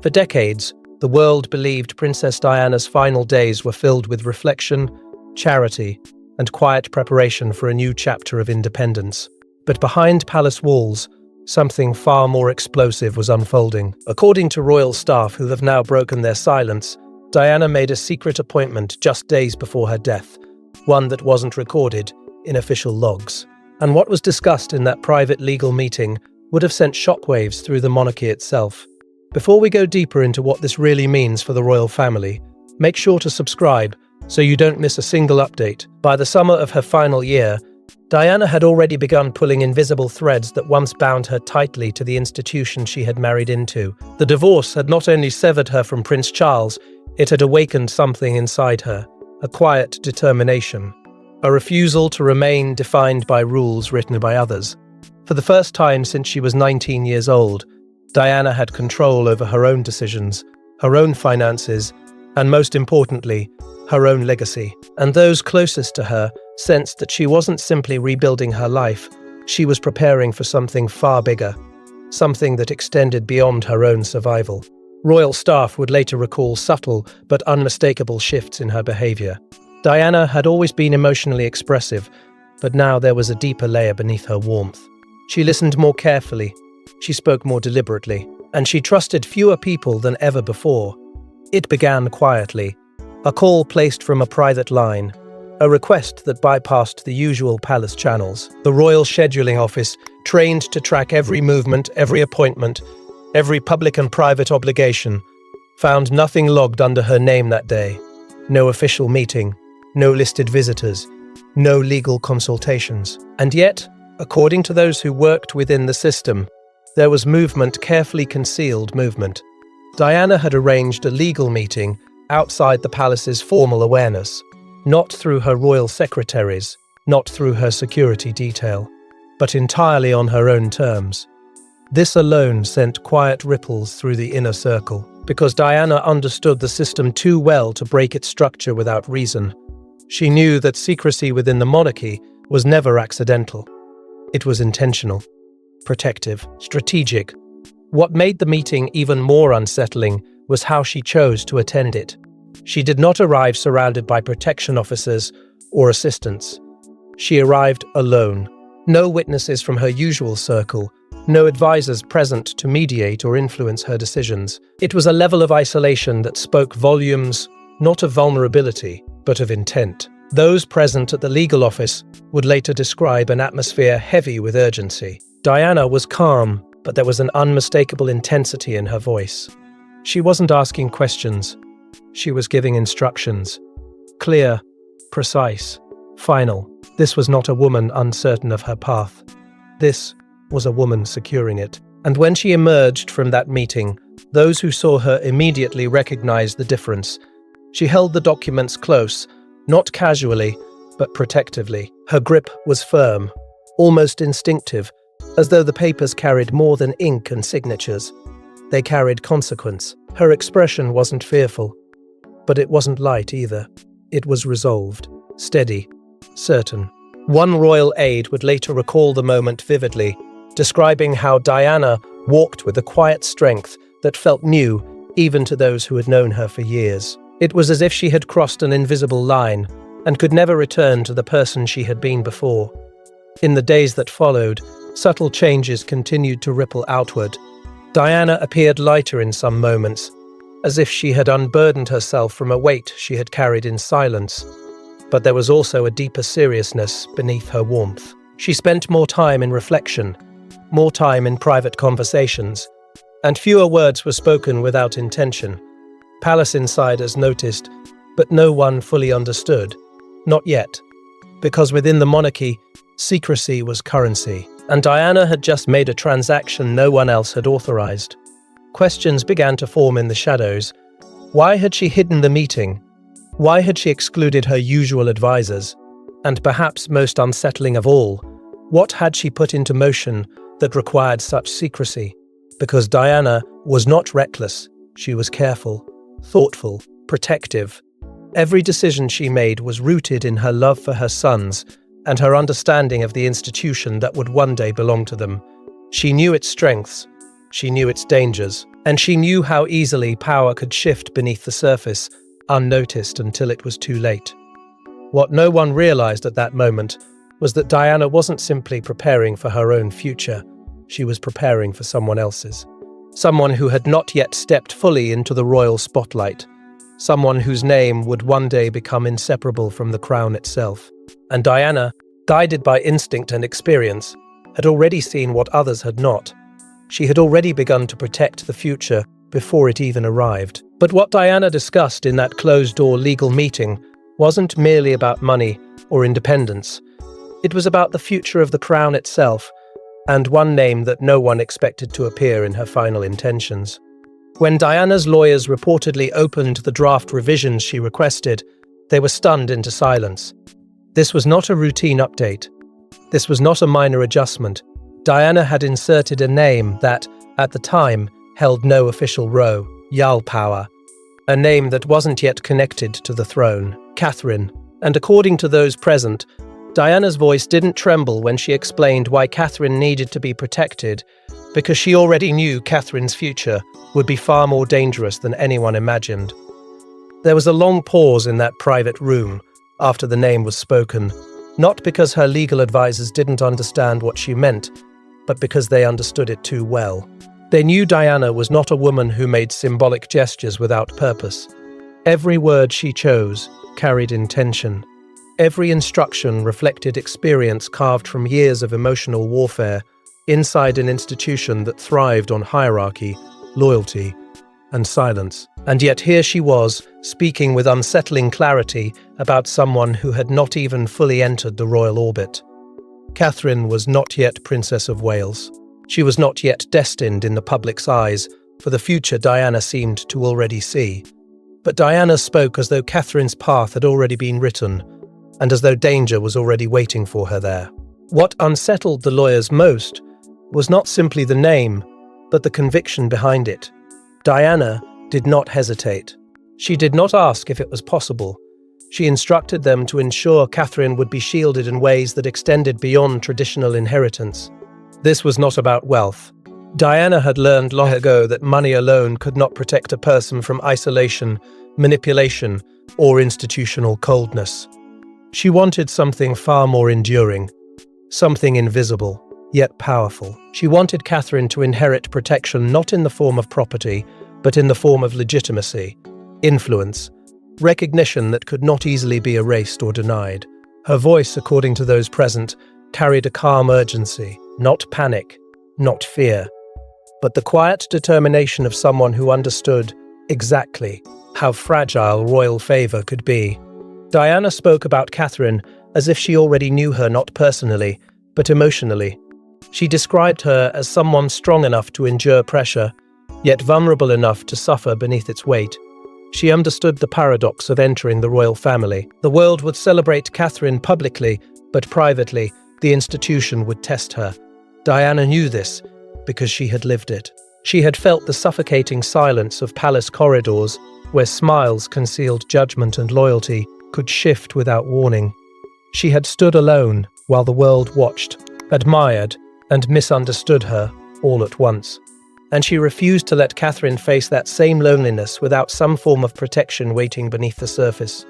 For decades, the world believed Princess Diana's final days were filled with reflection, charity, and quiet preparation for a new chapter of independence. But behind palace walls, something far more explosive was unfolding. According to royal staff who have now broken their silence, Diana made a secret appointment just days before her death, one that wasn't recorded in official logs. And what was discussed in that private legal meeting would have sent shockwaves through the monarchy itself. Before we go deeper into what this really means for the royal family, make sure to subscribe so you don't miss a single update. By the summer of her final year, Diana had already begun pulling invisible threads that once bound her tightly to the institution she had married into. The divorce had not only severed her from Prince Charles, it had awakened something inside her, a quiet determination, a refusal to remain defined by rules written by others. For the first time since she was 19 years old, Diana had control over her own decisions, her own finances, and most importantly, her own legacy. And those closest to her sensed that she wasn't simply rebuilding her life, she was preparing for something far bigger, something that extended beyond her own survival. Royal staff would later recall subtle but unmistakable shifts in her behavior. Diana had always been emotionally expressive, but now there was a deeper layer beneath her warmth. She listened more carefully, she spoke more deliberately, and she trusted fewer people than ever before. It began quietly, a call placed from a private line, a request that bypassed the usual palace channels. The royal scheduling office, trained to track every movement, every appointment, every public and private obligation, found nothing logged under her name that day. No official meeting, no listed visitors, no legal consultations. And yet, according to those who worked within the system, there was movement, carefully concealed movement. Diana had arranged a legal meeting outside the palace's formal awareness, not through her royal secretaries, not through her security detail, but entirely on her own terms. This alone sent quiet ripples through the inner circle, because Diana understood the system too well to break its structure without reason. She knew that secrecy within the monarchy was never accidental. It was intentional, protective, strategic. What made the meeting even more unsettling was how she chose to attend it. She did not arrive surrounded by protection officers or assistants. She arrived alone. No witnesses from her usual circle, no advisors present to mediate or influence her decisions. It was a level of isolation that spoke volumes, not of vulnerability, but of intent. Those present at the legal office would later describe an atmosphere heavy with urgency. Diana was calm, but there was an unmistakable intensity in her voice. She wasn't asking questions. She was giving instructions. Clear, precise, final. This was not a woman uncertain of her path. This was a woman securing it. And when she emerged from that meeting, those who saw her immediately recognized the difference. She held the documents close, not casually, but protectively. Her grip was firm, almost instinctive, as though the papers carried more than ink and signatures. They carried consequence. Her expression wasn't fearful, but it wasn't light either. It was resolved, steady, certain. One royal aide would later recall the moment vividly, describing how Diana walked with a quiet strength that felt new even to those who had known her for years. It was as if she had crossed an invisible line and could never return to the person she had been before. In the days that followed, subtle changes continued to ripple outward. Diana appeared lighter in some moments, as if she had unburdened herself from a weight she had carried in silence. But there was also a deeper seriousness beneath her warmth. She spent more time in reflection, more time in private conversations, and fewer words were spoken without intention. Palace insiders noticed, but no one fully understood. Not yet, because within the monarchy, secrecy was currency, and Diana had just made a transaction no one else had authorized. Questions began to form in the shadows. Why had she hidden the meeting? Why had she excluded her usual advisors? And perhaps most unsettling of all, what had she put into motion that required such secrecy? Because Diana was not reckless, she was careful, thoughtful, protective. Every decision she made was rooted in her love for her sons and her understanding of the institution that would one day belong to them. She knew its strengths, she knew its dangers, And she knew how easily power could shift beneath the surface, unnoticed until it was too late. What no one realized at that moment was that Diana wasn't simply preparing for her own future, she was preparing for someone else's. Someone who had not yet stepped fully into the royal spotlight. Someone whose name would one day become inseparable from the crown itself. And Diana, guided by instinct and experience, had already seen what others had not. She had already begun to protect the future before it even arrived. But what Diana discussed in that closed-door legal meeting wasn't merely about money or independence. It was about the future of the crown itself, and one name that no one expected to appear in her final intentions. When Diana's lawyers reportedly opened the draft revisions she requested, they were stunned into silence. This was not a routine update. This was not a minor adjustment. Diana had inserted a name that, at the time, held no official row, Yal power, a name that wasn't yet connected to the throne, Catherine. And according to those present, Diana's voice didn't tremble when she explained why Catherine needed to be protected, because she already knew Catherine's future would be far more dangerous than anyone imagined. There was a long pause in that private room after the name was spoken, not because her legal advisors didn't understand what she meant, but because they understood it too well. They knew Diana was not a woman who made symbolic gestures without purpose. Every word she chose carried intention. Every instruction reflected experience carved from years of emotional warfare inside an institution that thrived on hierarchy, loyalty, and silence. And yet here she was, speaking with unsettling clarity about someone who had not even fully entered the royal orbit. Catherine was not yet Princess of Wales. She was not yet destined in the public's eyes for the future Diana seemed to already see. But Diana spoke as though Catherine's path had already been written, and as though danger was already waiting for her there. What unsettled the lawyers most was not simply the name, but the conviction behind it. Diana did not hesitate. She did not ask if it was possible. She instructed them to ensure Catherine would be shielded in ways that extended beyond traditional inheritance. This was not about wealth. Diana had learned long ago that money alone could not protect a person from isolation, manipulation, or institutional coldness. She wanted something far more enduring, something invisible, yet powerful. She wanted Catherine to inherit protection not in the form of property, but in the form of legitimacy, influence, recognition that could not easily be erased or denied. Her voice, according to those present, carried a calm urgency, not panic, not fear, but the quiet determination of someone who understood exactly how fragile royal favor could be. Diana spoke about Catherine as if she already knew her not personally, but emotionally. She described her as someone strong enough to endure pressure, yet vulnerable enough to suffer beneath its weight. She understood the paradox of entering the royal family. The world would celebrate Catherine publicly, but privately, the institution would test her. Diana knew this because she had lived it. She had felt the suffocating silence of palace corridors, where smiles concealed judgment and loyalty could shift without warning. She had stood alone while the world watched, admired, and misunderstood her all at once. And she refused to let Catherine face that same loneliness without some form of protection waiting beneath the surface.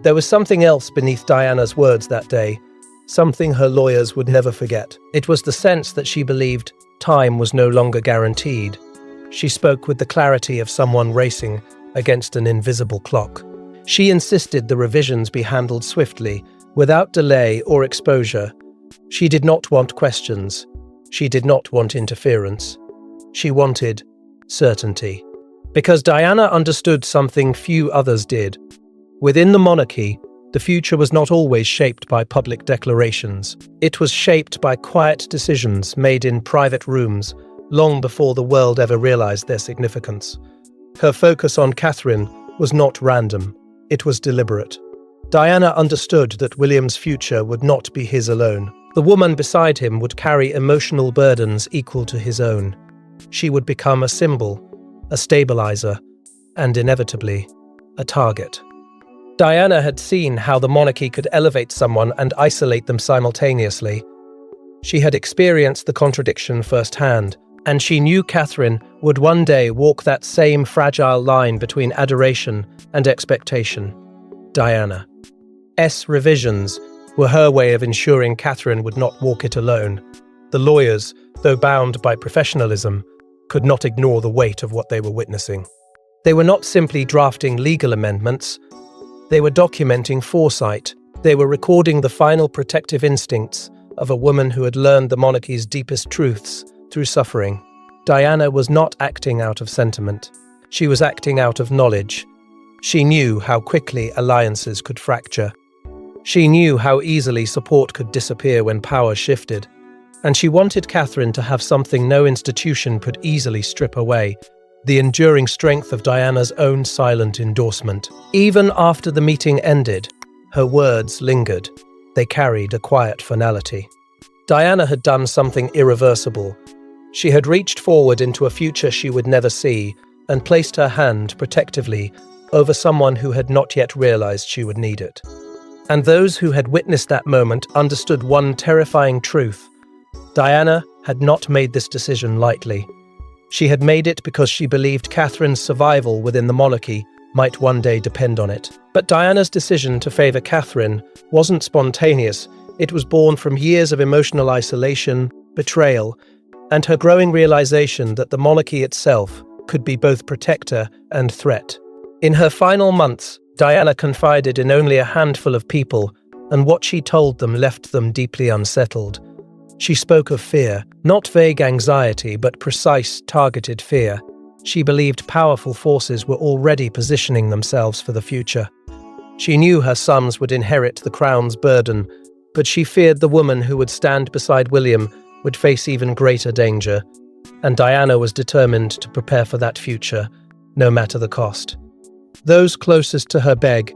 There was something else beneath Diana's words that day, something her lawyers would never forget. It was the sense that she believed time was no longer guaranteed. She spoke with the clarity of someone racing against an invisible clock. She insisted the revisions be handled swiftly, without delay or exposure. She did not want questions. She did not want interference. She wanted certainty. Because Diana understood something few others did. Within the monarchy, the future was not always shaped by public declarations. It was shaped by quiet decisions made in private rooms, long before the world ever realized their significance. Her focus on Catherine was not random. It was deliberate. Diana understood that William's future would not be his alone. The woman beside him would carry emotional burdens equal to his own. She would become a symbol, a stabilizer, and inevitably, a target. Diana had seen how the monarchy could elevate someone and isolate them simultaneously. She had experienced the contradiction firsthand, And she knew Catherine would one day walk that same fragile line between adoration and expectation. Diana's revisions were her way of ensuring Catherine would not walk it alone. The lawyers, though bound by professionalism, could not ignore the weight of what they were witnessing. They were not simply drafting legal amendments, they were documenting foresight. They were recording the final protective instincts of a woman who had learned the monarchy's deepest truths through suffering. Diana was not acting out of sentiment. She was acting out of knowledge. She knew how quickly alliances could fracture. She knew how easily support could disappear when power shifted. And she wanted Catherine to have something no institution could easily strip away: the enduring strength of Diana's own silent endorsement. Even after the meeting ended, her words lingered. They carried a quiet finality. Diana had done something irreversible. She had reached forward into a future she would never see and placed her hand protectively over someone who had not yet realized she would need it. And those who had witnessed that moment understood one terrifying truth. Diana had not made this decision lightly. She had made it because she believed Catherine's survival within the monarchy might one day depend on it. But Diana's decision to favor Catherine wasn't spontaneous. It was born from years of emotional isolation, betrayal, and her growing realization that the monarchy itself could be both protector and threat. In her final months, Diana confided in only a handful of people, and what she told them left them deeply unsettled. She spoke of fear, not vague anxiety, but precise, targeted fear. She believed powerful forces were already positioning themselves for the future. She knew her sons would inherit the crown's burden, but she feared the woman who would stand beside William would face even greater danger, and Diana was determined to prepare for that future, no matter the cost. Those closest to her begged,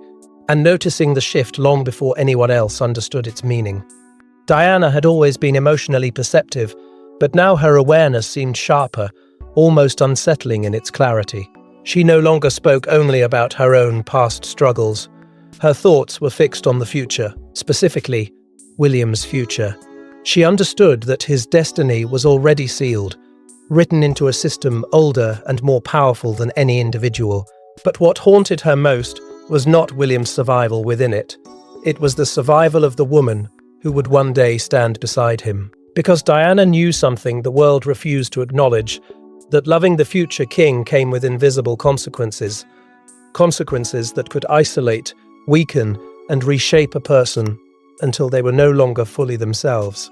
and noticing the shift long before anyone else understood its meaning. Diana had always been emotionally perceptive, but now her awareness seemed sharper, almost unsettling in its clarity. She no longer spoke only about her own past struggles. Her thoughts were fixed on the future, specifically William's future. She understood that his destiny was already sealed, written into a system older and more powerful than any individual. But what haunted her most was not William's survival within it. It was the survival of the woman who would one day stand beside him. Because Diana knew something the world refused to acknowledge, that loving the future king came with invisible consequences. Consequences that could isolate, weaken, and reshape a person until they were no longer fully themselves.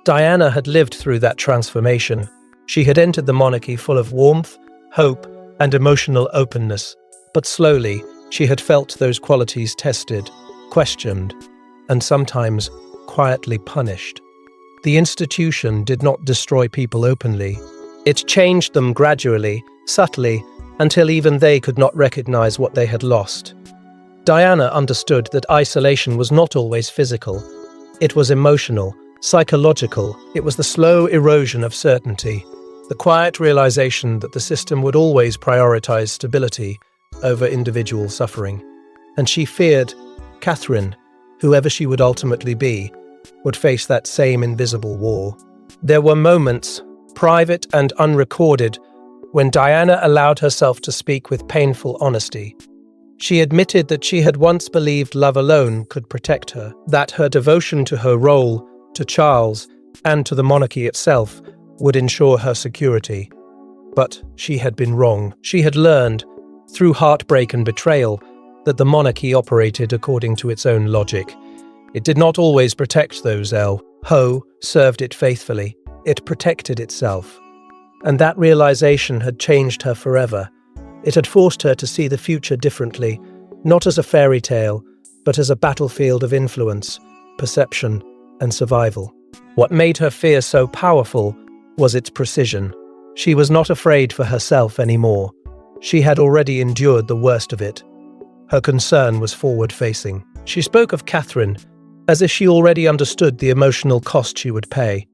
Diana had lived through that transformation. She had entered the monarchy full of warmth, hope, and emotional openness. But slowly, she had felt those qualities tested, questioned, and sometimes quietly punished. The institution did not destroy people openly. It changed them gradually, subtly, until even they could not recognize what they had lost. Diana understood that isolation was not always physical. It was emotional, psychological. It was the slow erosion of certainty, the quiet realization that the system would always prioritize stability over individual suffering. And she feared Catherine, whoever she would ultimately be, would face that same invisible war. There were moments, private and unrecorded, when Diana allowed herself to speak with painful honesty. She admitted that she had once believed love alone could protect her, that her devotion to her role, to Charles, and to the monarchy itself would ensure her security. But she had been wrong. She had learned, through heartbreak and betrayal, that the monarchy operated according to its own logic. It did not always protect those who served it faithfully. It protected itself. And that realization had changed her forever. It had forced her to see the future differently, not as a fairy tale, but as a battlefield of influence, perception, and survival. What made her fear so powerful was its precision. She was not afraid for herself anymore. She had already endured the worst of it. Her concern was forward-facing. She spoke of Catherine as if she already understood the emotional cost she would pay.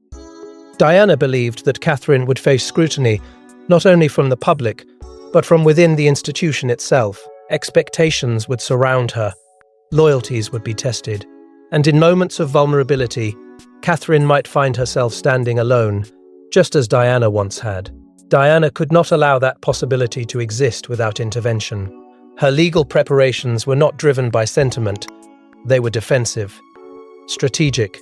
Diana believed that Catherine would face scrutiny not only from the public, but from within the institution itself. Expectations would surround her, loyalties would be tested, and in moments of vulnerability, Catherine might find herself standing alone, just as Diana once had. Diana could not allow that possibility to exist without intervention. Her legal preparations were not driven by sentiment, they were defensive, strategic.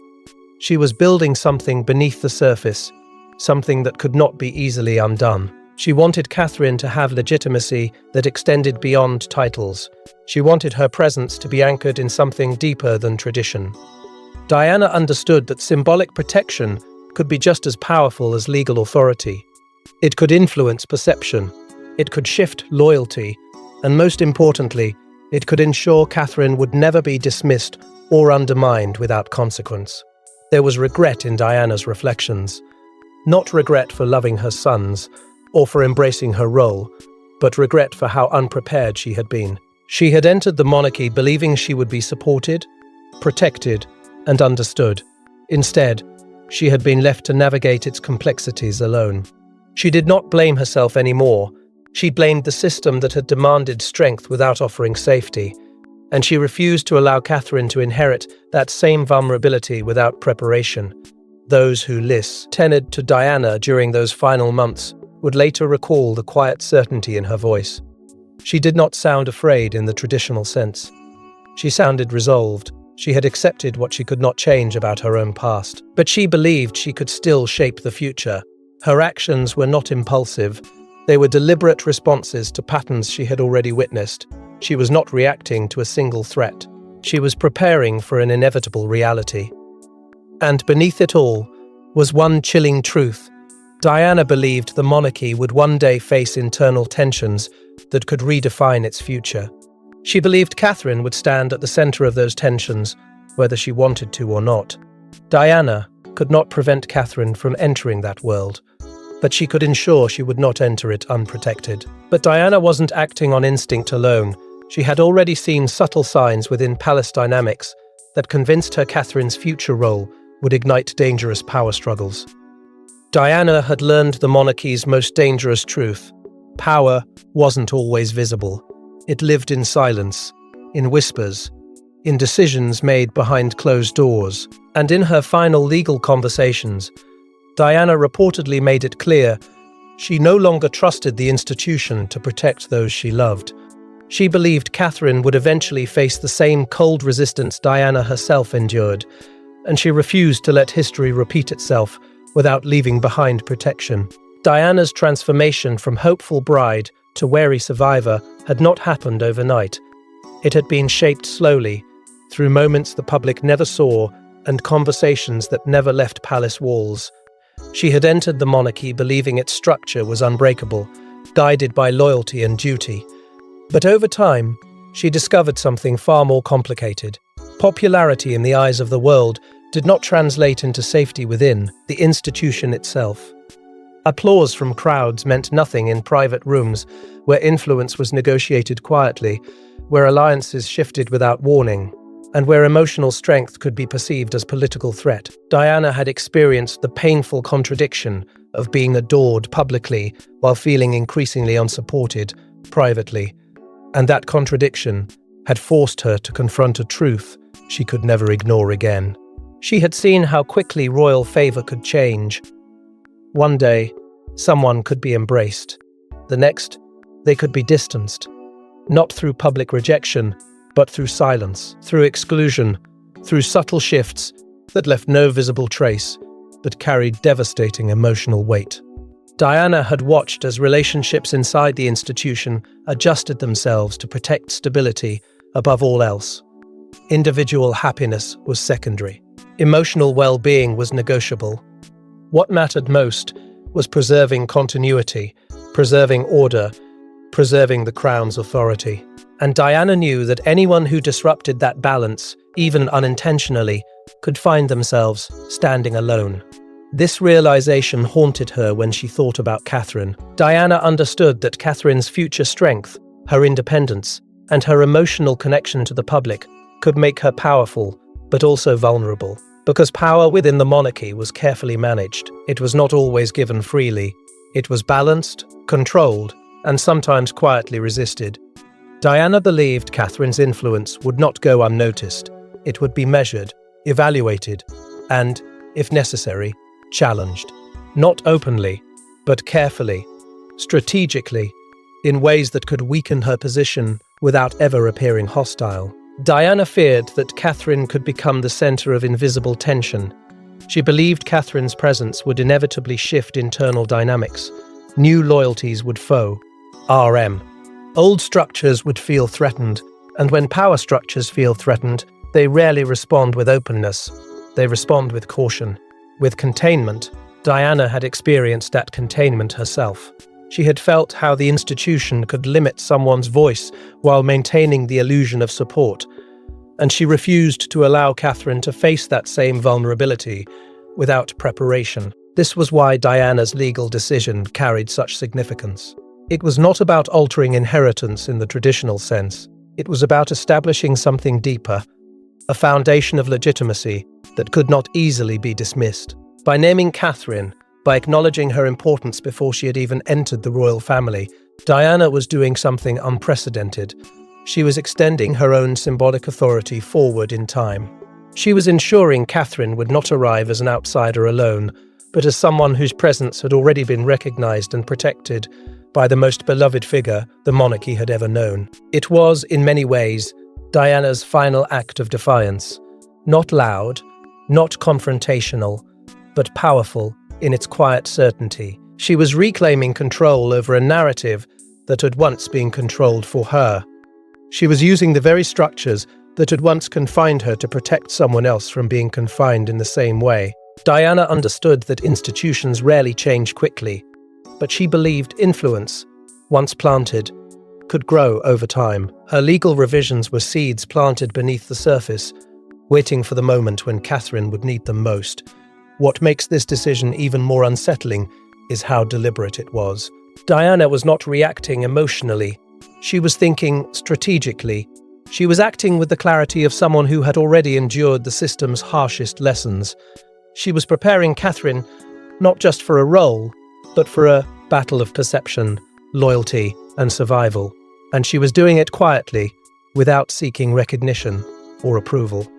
She was building something beneath the surface, something that could not be easily undone. She wanted Catherine to have legitimacy that extended beyond titles. She wanted her presence to be anchored in something deeper than tradition. Diana understood that symbolic protection could be just as powerful as legal authority. It could influence perception, it could shift loyalty, and most importantly, it could ensure Catherine would never be dismissed or undermined without consequence. There was regret in Diana's reflections. Not regret for loving her sons, or for embracing her role, but regret for how unprepared she had been. She had entered the monarchy believing she would be supported, protected, and understood. Instead, she had been left to navigate its complexities alone. She did not blame herself anymore. She blamed the system that had demanded strength without offering safety, and she refused to allow Catherine to inherit that same vulnerability without preparation. Those who listened to Diana during those final months would later recall the quiet certainty in her voice. She did not sound afraid in the traditional sense. She sounded resolved. She had accepted what she could not change about her own past, but she believed she could still shape the future. Her actions were not impulsive. They were deliberate responses to patterns she had already witnessed. She was not reacting to a single threat. She was preparing for an inevitable reality. And beneath it all was one chilling truth. Diana believed the monarchy would one day face internal tensions that could redefine its future. She believed Catherine would stand at the center of those tensions, whether she wanted to or not. Diana could not prevent Catherine from entering that world, but she could ensure she would not enter it unprotected. But Diana wasn't acting on instinct alone. She had already seen subtle signs within palace dynamics that convinced her Catherine's future role would ignite dangerous power struggles. Diana had learned the monarchy's most dangerous truth. Power wasn't always visible. It lived in silence, in whispers, in decisions made behind closed doors. And in her final legal conversations, Diana reportedly made it clear she no longer trusted the institution to protect those she loved. She believed Catherine would eventually face the same cold resistance Diana herself endured, and she refused to let history repeat itself without leaving behind protection. Diana's transformation from hopeful bride to wary survivor had not happened overnight. It had been shaped slowly, through moments the public never saw and conversations that never left palace walls. She had entered the monarchy believing its structure was unbreakable, guided by loyalty and duty. But over time, she discovered something far more complicated. Popularity in the eyes of the world did not translate into safety within the institution itself. Applause from crowds meant nothing in private rooms where influence was negotiated quietly, where alliances shifted without warning, and where emotional strength could be perceived as political threat. Diana had experienced the painful contradiction of being adored publicly while feeling increasingly unsupported privately, and that contradiction had forced her to confront a truth she could never ignore again. She had seen how quickly royal favor could change. One day, someone could be embraced. The next, they could be distanced. Not through public rejection, but through silence, through exclusion, through subtle shifts that left no visible trace, but carried devastating emotional weight. Diana had watched as relationships inside the institution adjusted themselves to protect stability above all else. Individual happiness was secondary. Emotional well-being was negotiable. What mattered most was preserving continuity, preserving order, preserving the crown's authority. And Diana knew that anyone who disrupted that balance, even unintentionally, could find themselves standing alone. This realization haunted her when she thought about Catherine. Diana understood that Catherine's future strength, her independence, and her emotional connection to the public could make her powerful, but also vulnerable. Because power within the monarchy was carefully managed. It was not always given freely. It was balanced, controlled, and sometimes quietly resisted. Diana believed Catherine's influence would not go unnoticed. It would be measured, evaluated, and, if necessary, challenged. not openly, but carefully, strategically, in ways that could weaken her position without ever appearing hostile. Diana feared that Catherine could become the center of invisible tension. She believed Catherine's presence would inevitably shift internal dynamics. New loyalties would foe. RM. Old structures would feel threatened, and when power structures feel threatened, they rarely respond with openness. They respond with caution, with containment. Diana had experienced that containment herself. She had felt how the institution could limit someone's voice while maintaining the illusion of support, and she refused to allow Catherine to face that same vulnerability without preparation. This was why Diana's legal decision carried such significance. It was not about altering inheritance in the traditional sense. It was about establishing something deeper, a foundation of legitimacy that could not easily be dismissed. By naming Catherine, by acknowledging her importance before she had even entered the royal family, Diana was doing something unprecedented. She was extending her own symbolic authority forward in time. She was ensuring Catherine would not arrive as an outsider alone, but as someone whose presence had already been recognized and protected by the most beloved figure the monarchy had ever known. It was, in many ways, Diana's final act of defiance. Not loud, not confrontational, but powerful in its quiet certainty. She was reclaiming control over a narrative that had once been controlled for her. She was using the very structures that had once confined her to protect someone else from being confined in the same way. Diana understood that institutions rarely change quickly, but she believed influence, once planted, could grow over time. Her legal revisions were seeds planted beneath the surface, waiting for the moment when Catherine would need them most. What makes this decision even more unsettling is how deliberate it was. Diana was not reacting emotionally. She was thinking strategically. She was acting with the clarity of someone who had already endured the system's harshest lessons. She was preparing Catherine not just for a role, but for a battle of perception, loyalty, and survival. And she was doing it quietly, without seeking recognition or approval.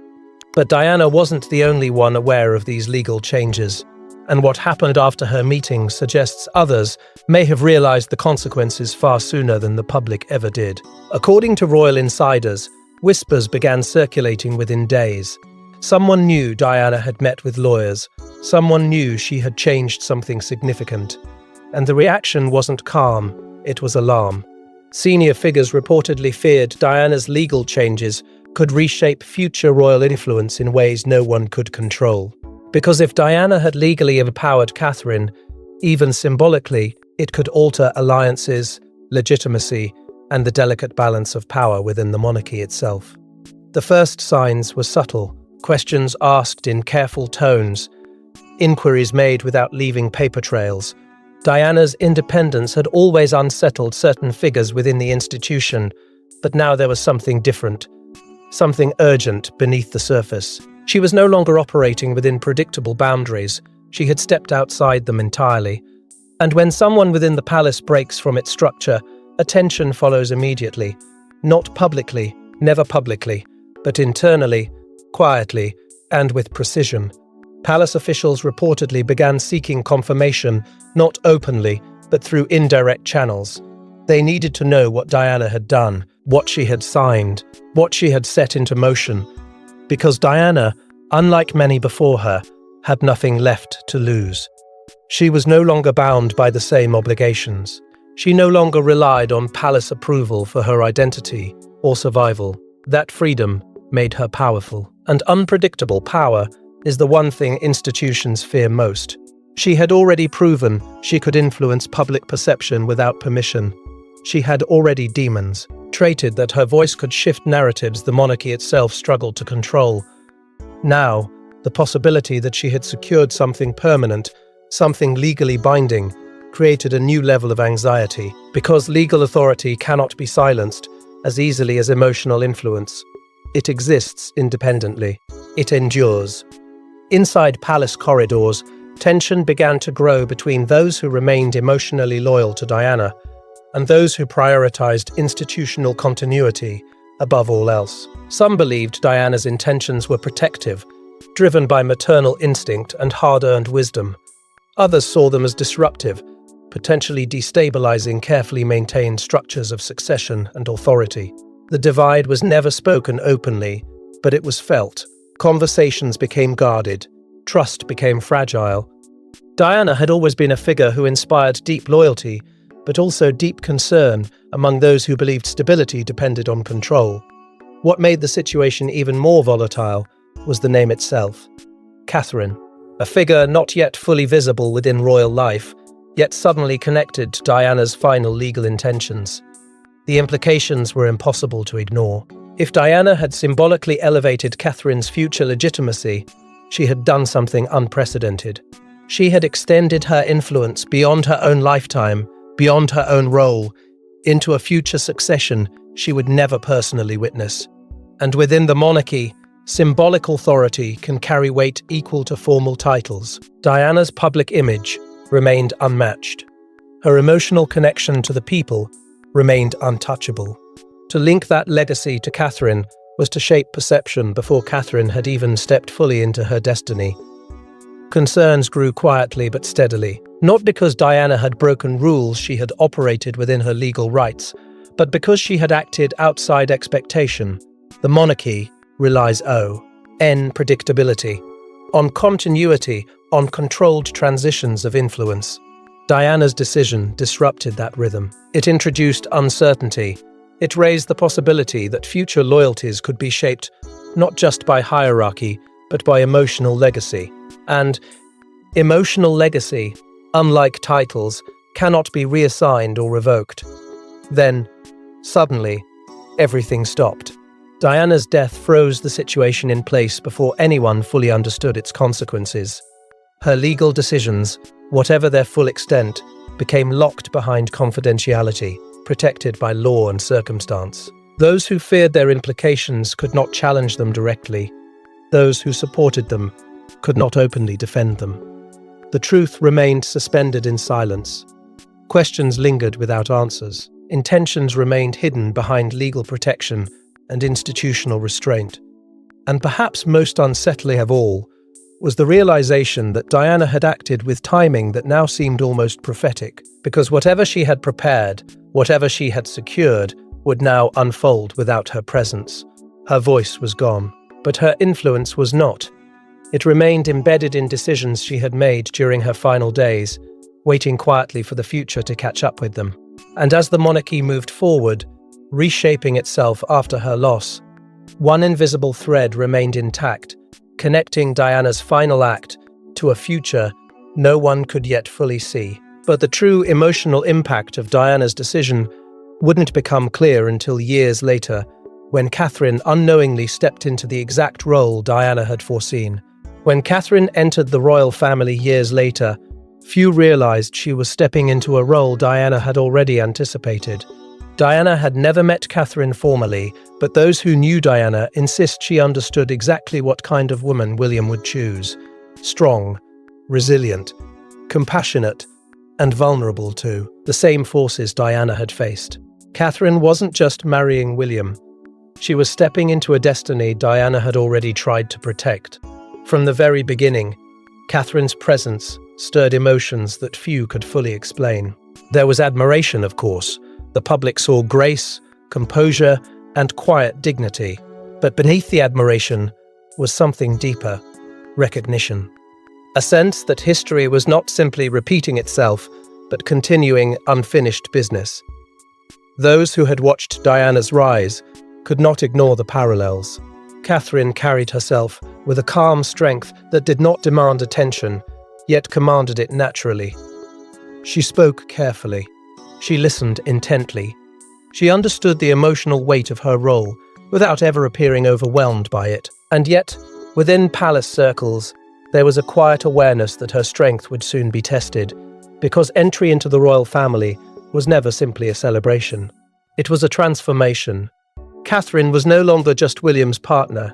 But Diana wasn't the only one aware of these legal changes, and what happened after her meeting suggests others may have realized the consequences far sooner than the public ever did. According to royal insiders, whispers began circulating within days. Someone knew Diana had met with lawyers. Someone knew she had changed something significant. And the reaction wasn't calm, it was alarm. Senior figures reportedly feared Diana's legal changes could reshape future royal influence in ways no one could control. Because if Diana had legally empowered Catherine, even symbolically, it could alter alliances, legitimacy, and the delicate balance of power within the monarchy itself. The first signs were subtle, questions asked in careful tones, inquiries made without leaving paper trails. Diana's independence had always unsettled certain figures within the institution, but now there was something different. Something urgent beneath the surface. She was no longer operating within predictable boundaries. She had stepped outside them entirely. And when someone within the palace breaks from its structure, attention follows immediately. Not publicly, never publicly, but internally, quietly, and with precision. Palace officials reportedly began seeking confirmation, not openly, but through indirect channels. They needed to know what Diana had done, what she had signed, what she had set into motion, because Diana, unlike many before her, had nothing left to lose. She was no longer bound by the same obligations. She no longer relied on palace approval for her identity or survival. That freedom made her powerful. And unpredictable power is the one thing institutions fear most. She had already proven she could influence public perception without permission. She had already demons, traded that her voice could shift narratives the monarchy itself struggled to control. Now, the possibility that she had secured something permanent, something legally binding, created a new level of anxiety, because legal authority cannot be silenced as easily as emotional influence. It exists independently. It endures. Inside palace corridors, tension began to grow between those who remained emotionally loyal to Diana and those who prioritized institutional continuity above all else. Some believed Diana's intentions were protective, driven by maternal instinct and hard-earned wisdom. Others saw them as disruptive, potentially destabilizing carefully maintained structures of succession and authority. The divide was never spoken openly, but it was felt. Conversations became guarded. Trust became fragile. Diana had always been a figure who inspired deep loyalty, but also deep concern among those who believed stability depended on control. What made the situation even more volatile was the name itself. Catherine, a figure not yet fully visible within royal life, yet suddenly connected to Diana's final legal intentions. The implications were impossible to ignore. If Diana had symbolically elevated Catherine's future legitimacy, she had done something unprecedented. She had extended her influence beyond her own lifetime, beyond her own role, into a future succession she would never personally witness. And within the monarchy, symbolic authority can carry weight equal to formal titles. Diana's public image remained unmatched. Her emotional connection to the people remained untouchable. To link that legacy to Catherine was to shape perception before Catherine had even stepped fully into her destiny. Concerns grew quietly but steadily, not because Diana had broken rules she had operated within her legal rights, but because she had acted outside expectation. The monarchy relies on predictability, on continuity, on controlled transitions of influence. Diana's decision disrupted that rhythm. It introduced uncertainty. It raised the possibility that future loyalties could be shaped not just by hierarchy, but by emotional legacy. And emotional legacy, unlike titles, cannot be reassigned or revoked. Then, suddenly, everything stopped. Diana's death froze the situation in place before anyone fully understood its consequences. Her legal decisions, whatever their full extent, became locked behind confidentiality, protected by law and circumstance. Those who feared their implications could not challenge them directly. Those who supported them could not openly defend them. The truth remained suspended in silence. Questions lingered without answers. Intentions remained hidden behind legal protection and institutional restraint. And perhaps most unsettling of all was the realization that Diana had acted with timing that now seemed almost prophetic, because whatever she had prepared, whatever she had secured, would now unfold without her presence. Her voice was gone, but her influence was not. It remained embedded in decisions she had made during her final days, waiting quietly for the future to catch up with them. And as the monarchy moved forward, reshaping itself after her loss, one invisible thread remained intact, connecting Diana's final act to a future no one could yet fully see. But the true emotional impact of Diana's decision wouldn't become clear until years later, when Catherine unknowingly stepped into the exact role Diana had foreseen. When Catherine entered the royal family years later, few realized she was stepping into a role Diana had already anticipated. Diana had never met Catherine formally, but those who knew Diana insist she understood exactly what kind of woman William would choose. Strong, resilient, compassionate, and vulnerable to the same forces Diana had faced. Catherine wasn't just marrying William. She was stepping into a destiny Diana had already tried to protect. From the very beginning, Catherine's presence stirred emotions that few could fully explain. There was admiration, of course. The public saw grace, composure, and quiet dignity. But beneath the admiration was something deeper: recognition. A sense that history was not simply repeating itself, but continuing unfinished business. Those who had watched Diana's rise could not ignore the parallels. Catherine carried herself with a calm strength that did not demand attention, yet commanded it naturally. She spoke carefully. She listened intently. She understood the emotional weight of her role without ever appearing overwhelmed by it. And yet, within palace circles, there was a quiet awareness that her strength would soon be tested, because entry into the royal family was never simply a celebration. It was a transformation. Catherine was no longer just William's partner.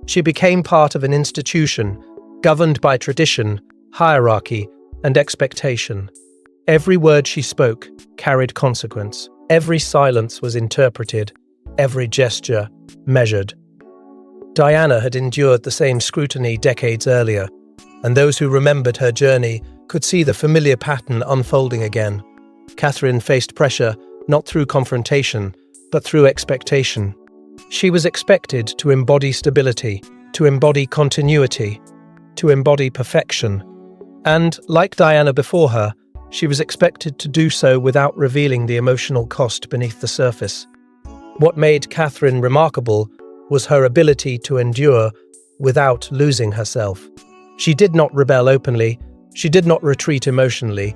She became part of an institution, governed by tradition, hierarchy, and expectation. Every word she spoke carried consequence. Every silence was interpreted, every gesture measured. Diana had endured the same scrutiny decades earlier, and those who remembered her journey could see the familiar pattern unfolding again. Catherine faced pressure not through confrontation, but through expectation. She was expected to embody stability, to embody continuity, to embody perfection. And, like Diana before her, she was expected to do so without revealing the emotional cost beneath the surface. What made Catherine remarkable was her ability to endure without losing herself. She did not rebel openly, she did not retreat emotionally.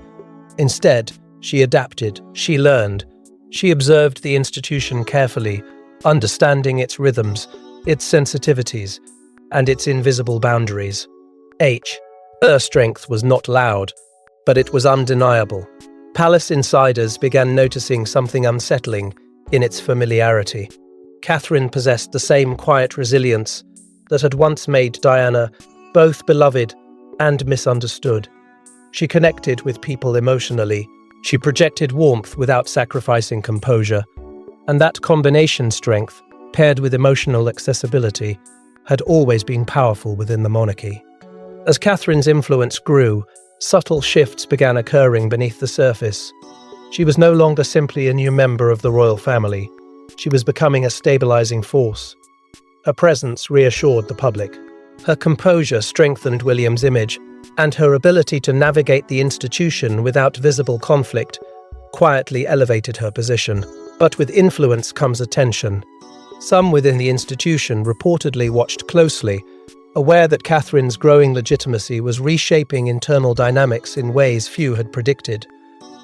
Instead, she adapted, she learned, she observed the institution carefully, understanding its rhythms, its sensitivities, and its invisible boundaries. Her strength was not loud, but it was undeniable. Palace insiders began noticing something unsettling in its familiarity. Catherine possessed the same quiet resilience that had once made Diana both beloved and misunderstood. She connected with people emotionally. She projected warmth without sacrificing composure. And that combination strength, paired with emotional accessibility, had always been powerful within the monarchy. As Catherine's influence grew, subtle shifts began occurring beneath the surface. She was no longer simply a new member of the royal family. She was becoming a stabilizing force. Her presence reassured the public. Her composure strengthened William's image, and her ability to navigate the institution without visible conflict quietly elevated her position. But with influence comes attention. Some within the institution reportedly watched closely, aware that Catherine's growing legitimacy was reshaping internal dynamics in ways few had predicted.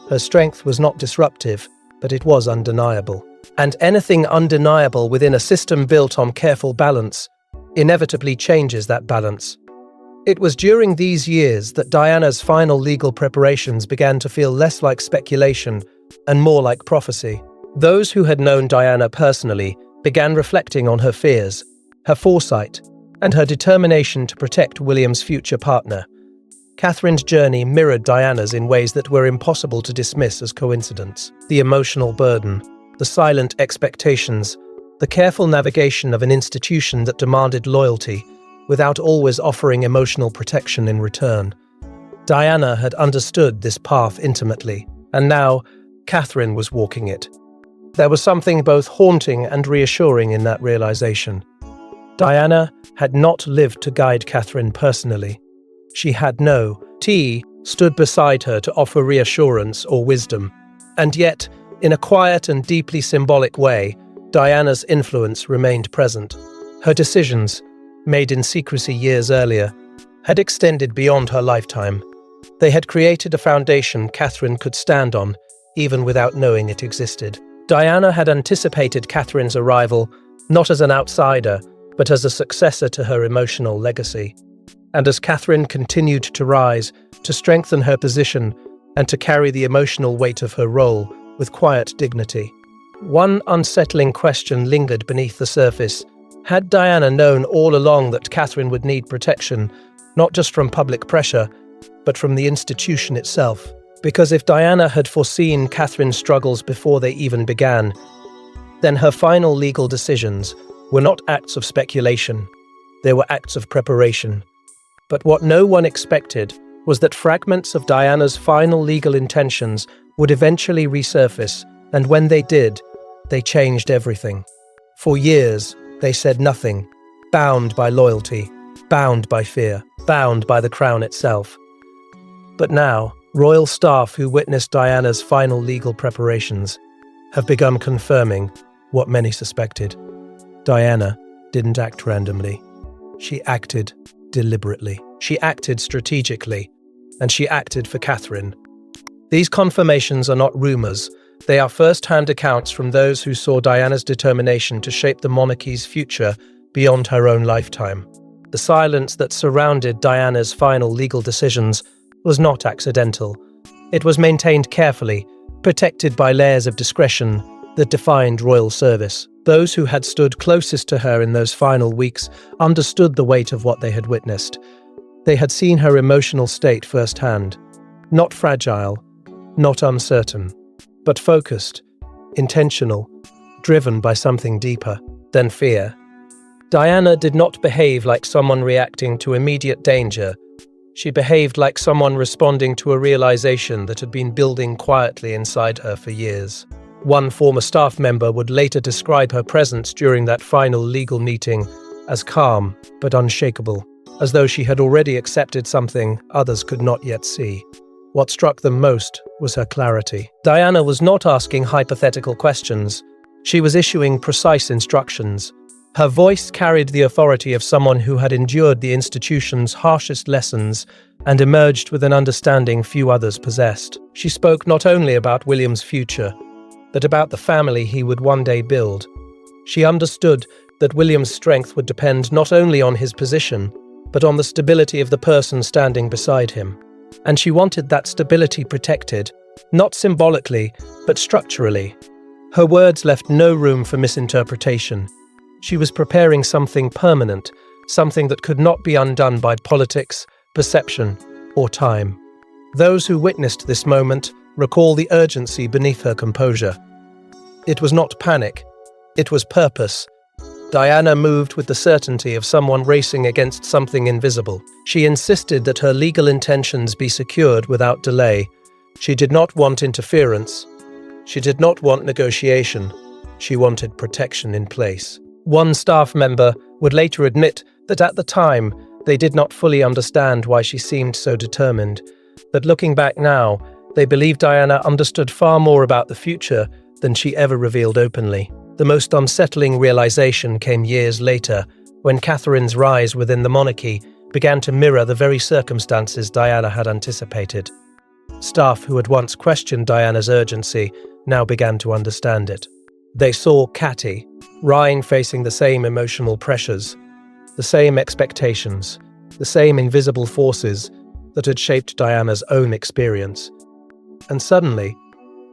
Her strength was not disruptive, but it was undeniable. And anything undeniable within a system built on careful balance inevitably changes that balance. It was during these years that Diana's final legal preparations began to feel less like speculation and more like prophecy. Those who had known Diana personally began reflecting on her fears, her foresight, and her determination to protect William's future partner. Catherine's journey mirrored Diana's in ways that were impossible to dismiss as coincidence. The emotional burden, the silent expectations, the careful navigation of an institution that demanded loyalty without always offering emotional protection in return. Diana had understood this path intimately, and now Catherine was walking it. There was something both haunting and reassuring in that realization. Diana had not lived to guide Catherine personally. She had no stood beside her to offer reassurance or wisdom. And yet, in a quiet and deeply symbolic way, Diana's influence remained present. Her decisions, made in secrecy years earlier, had extended beyond her lifetime. They had created a foundation Catherine could stand on, even without knowing it existed. Diana had anticipated Catherine's arrival, not as an outsider, but as a successor to her emotional legacy. And as Catherine continued to rise, to strengthen her position, and to carry the emotional weight of her role with quiet dignity, one unsettling question lingered beneath the surface. Had Diana known all along that Catherine would need protection, not just from public pressure, but from the institution itself? Because if Diana had foreseen Catherine's struggles before they even began, then her final legal decisions were not acts of speculation, they were acts of preparation. But what no one expected was that fragments of Diana's final legal intentions would eventually resurface, and when they did, they changed everything. For years, they said nothing, bound by loyalty, bound by fear, bound by the crown itself. But now, royal staff who witnessed Diana's final legal preparations have begun confirming what many suspected. Diana didn't act randomly. She acted deliberately. She acted strategically. And she acted for Catherine. These confirmations are not rumors. They are first-hand accounts from those who saw Diana's determination to shape the monarchy's future beyond her own lifetime. The silence that surrounded Diana's final legal decisions was not accidental. It was maintained carefully, protected by layers of discretion that defined royal service. Those who had stood closest to her in those final weeks understood the weight of what they had witnessed. They had seen her emotional state firsthand, not fragile, not uncertain, but focused, intentional, driven by something deeper than fear. Diana did not behave like someone reacting to immediate danger. She behaved like someone responding to a realization that had been building quietly inside her for years. One former staff member would later describe her presence during that final legal meeting as calm but unshakable, as though she had already accepted something others could not yet see. What struck them most was her clarity. Diana was not asking hypothetical questions. She was issuing precise instructions. Her voice carried the authority of someone who had endured the institution's harshest lessons and emerged with an understanding few others possessed. She spoke not only about William's future, but about the family he would one day build. She understood that William's strength would depend not only on his position, but on the stability of the person standing beside him. And she wanted that stability protected, not symbolically, but structurally. Her words left no room for misinterpretation. She was preparing something permanent, something that could not be undone by politics, perception, or time. Those who witnessed this moment recall the urgency beneath her composure. It was not panic, it was purpose. Diana moved with the certainty of someone racing against something invisible. She insisted that her legal intentions be secured without delay. She did not want interference. She did not want negotiation. She wanted protection in place. One staff member would later admit that at the time, they did not fully understand why she seemed so determined. But looking back now, they believe Diana understood far more about the future than she ever revealed openly. The most unsettling realization came years later, when Catherine's rise within the monarchy began to mirror the very circumstances Diana had anticipated. Staff who had once questioned Diana's urgency now began to understand it. They saw Catty, Rhine facing the same emotional pressures, the same expectations, the same invisible forces that had shaped Diana's own experience. And suddenly,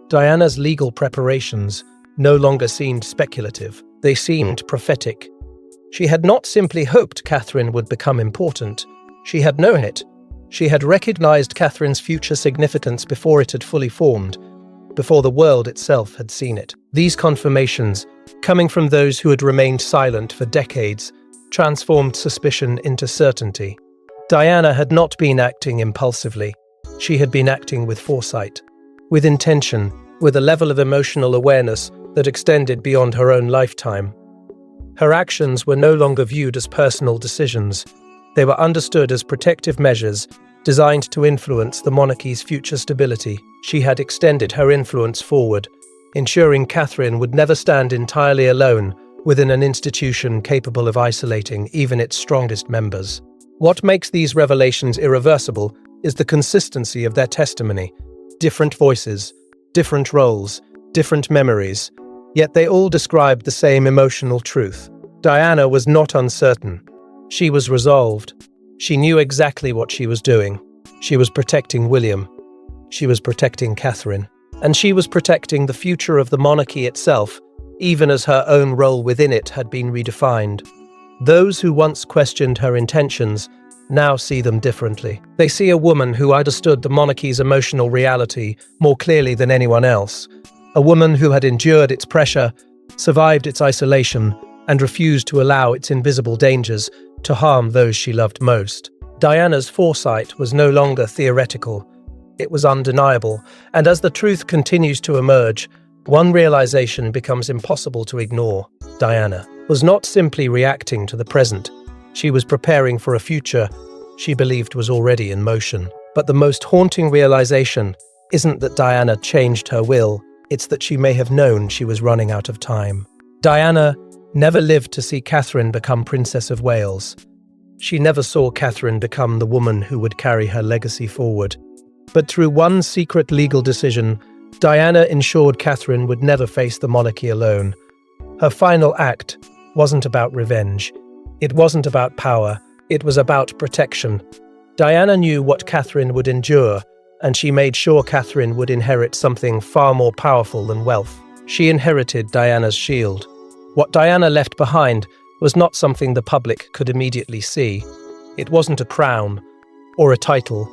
Diana's legal preparations no longer seemed speculative. They seemed prophetic. She had not simply hoped Catherine would become important. She had known it. She had recognized Catherine's future significance before it had fully formed, before the world itself had seen it. These confirmations, coming from those who had remained silent for decades, transformed suspicion into certainty. Diana had not been acting impulsively. She had been acting with foresight, with intention, with a level of emotional awareness that extended beyond her own lifetime. Her actions were no longer viewed as personal decisions. They were understood as protective measures designed to influence the monarchy's future stability. She had extended her influence forward, ensuring Catherine would never stand entirely alone within an institution capable of isolating even its strongest members. What makes these revelations irreversible is the consistency of their testimony. Different voices, different roles, different memories, yet they all described the same emotional truth. Diana was not uncertain. She was resolved. She knew exactly what she was doing. She was protecting William. She was protecting Catherine. And she was protecting the future of the monarchy itself, even as her own role within it had been redefined. Those who once questioned her intentions now see them differently. They see a woman who understood the monarchy's emotional reality more clearly than anyone else. A woman who had endured its pressure, survived its isolation, and refused to allow its invisible dangers to harm those she loved most. Diana's foresight was no longer theoretical. It was undeniable, and as the truth continues to emerge, one realization becomes impossible to ignore. Diana was not simply reacting to the present. She was preparing for a future she believed was already in motion. But the most haunting realization isn't that Diana changed her will, it's that she may have known she was running out of time. Diana never lived to see Catherine become Princess of Wales. She never saw Catherine become the woman who would carry her legacy forward. But through one secret legal decision, Diana ensured Catherine would never face the monarchy alone. Her final act wasn't about revenge. It wasn't about power. It was about protection. Diana knew what Catherine would endure, and she made sure Catherine would inherit something far more powerful than wealth. She inherited Diana's shield. What Diana left behind was not something the public could immediately see. It wasn't a crown, or a title,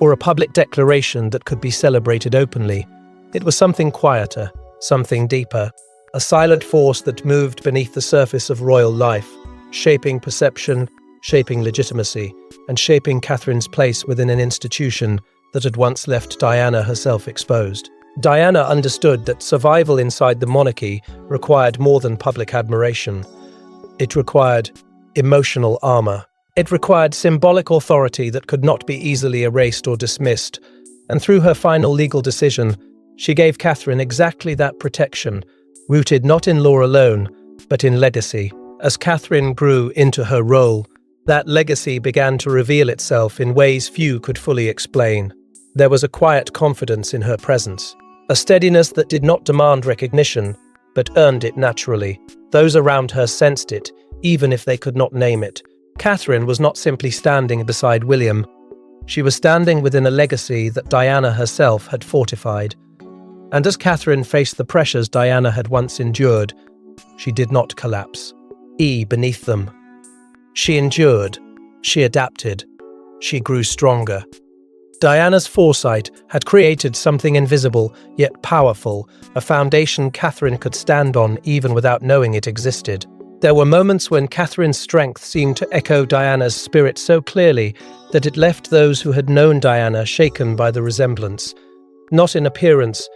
or a public declaration that could be celebrated openly. It was something quieter, something deeper, a silent force that moved beneath the surface of royal life, shaping perception, shaping legitimacy, and shaping Catherine's place within an institution that had once left Diana herself exposed. Diana understood that survival inside the monarchy required more than public admiration. It required emotional armor. It required symbolic authority that could not be easily erased or dismissed, and through her final legal decision, she gave Catherine exactly that protection, rooted not in law alone, but in legacy. As Catherine grew into her role, that legacy began to reveal itself in ways few could fully explain. There was a quiet confidence in her presence, a steadiness that did not demand recognition, but earned it naturally. Those around her sensed it, even if they could not name it. Catherine was not simply standing beside William. She was standing within a legacy that Diana herself had fortified. And as Catherine faced the pressures Diana had once endured, she did not collapse. Beneath them. She endured. She adapted. She grew stronger. Diana's foresight had created something invisible, yet powerful, a foundation Catherine could stand on even without knowing it existed. There were moments when Catherine's strength seemed to echo Diana's spirit so clearly that it left those who had known Diana shaken by the resemblance, not in appearance,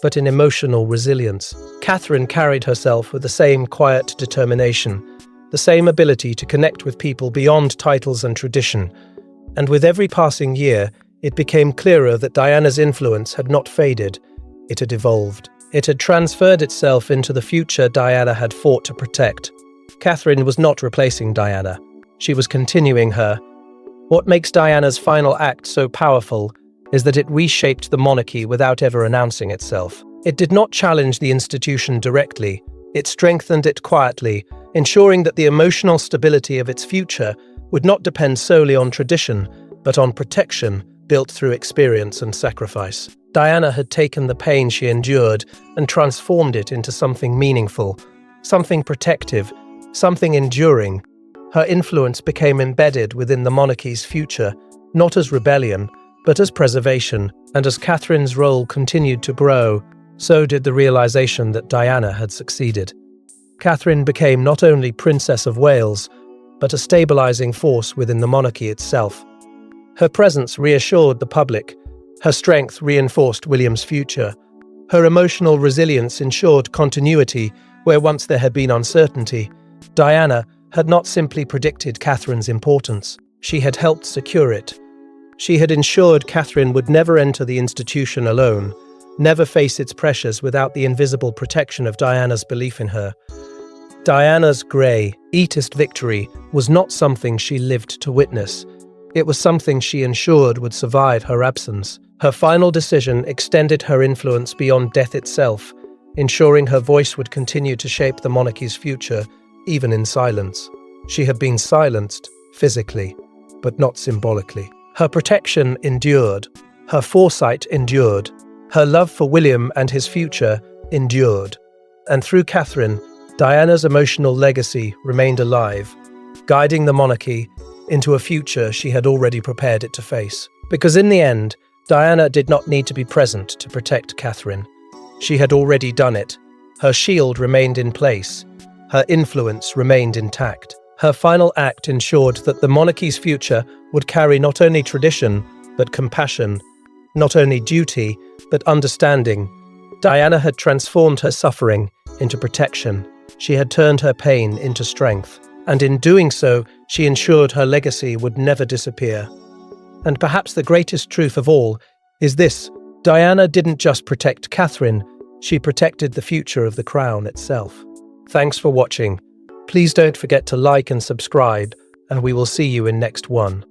but in emotional resilience. Catherine carried herself with the same quiet determination, the same ability to connect with people beyond titles and tradition. And with every passing year, it became clearer that Diana's influence had not faded, it had evolved. It had transferred itself into the future Diana had fought to protect. Catherine was not replacing Diana. She was continuing her. What makes Diana's final act so powerful is that it reshaped the monarchy without ever announcing itself. It did not challenge the institution directly. It strengthened it quietly, ensuring that the emotional stability of its future would not depend solely on tradition, but on protection built through experience and sacrifice. Diana had taken the pain she endured and transformed it into something meaningful, something protective, something enduring. Her influence became embedded within the monarchy's future, not as rebellion, but as preservation. And as Catherine's role continued to grow, so did the realization that Diana had succeeded. Catherine became not only Princess of Wales, but a stabilizing force within the monarchy itself. Her presence reassured the public. Her strength reinforced William's future. Her emotional resilience ensured continuity where once there had been uncertainty. Diana had not simply predicted Catherine's importance. She had helped secure it. She had ensured Catherine would never enter the institution alone, never face its pressures without the invisible protection of Diana's belief in her. Diana's grey, elitist victory was not something she lived to witness. It was something she ensured would survive her absence. Her final decision extended her influence beyond death itself, ensuring her voice would continue to shape the monarchy's future, even in silence. She had been silenced, physically, but not symbolically. Her protection endured. Her foresight endured. Her love for William and his future endured. And through Catherine, Diana's emotional legacy remained alive, guiding the monarchy into a future she had already prepared it to face. Because in the end, Diana did not need to be present to protect Catherine. She had already done it. Her shield remained in place. Her influence remained intact. Her final act ensured that the monarchy's future would carry not only tradition, but compassion, not only duty, but understanding. Diana had transformed her suffering into protection. She had turned her pain into strength. And in doing so, she ensured her legacy would never disappear. And perhaps the greatest truth of all is this: Diana didn't just protect Catherine, she protected the future of the crown itself. Thanks for watching. Please don't forget to like and subscribe, and we will see you in next one.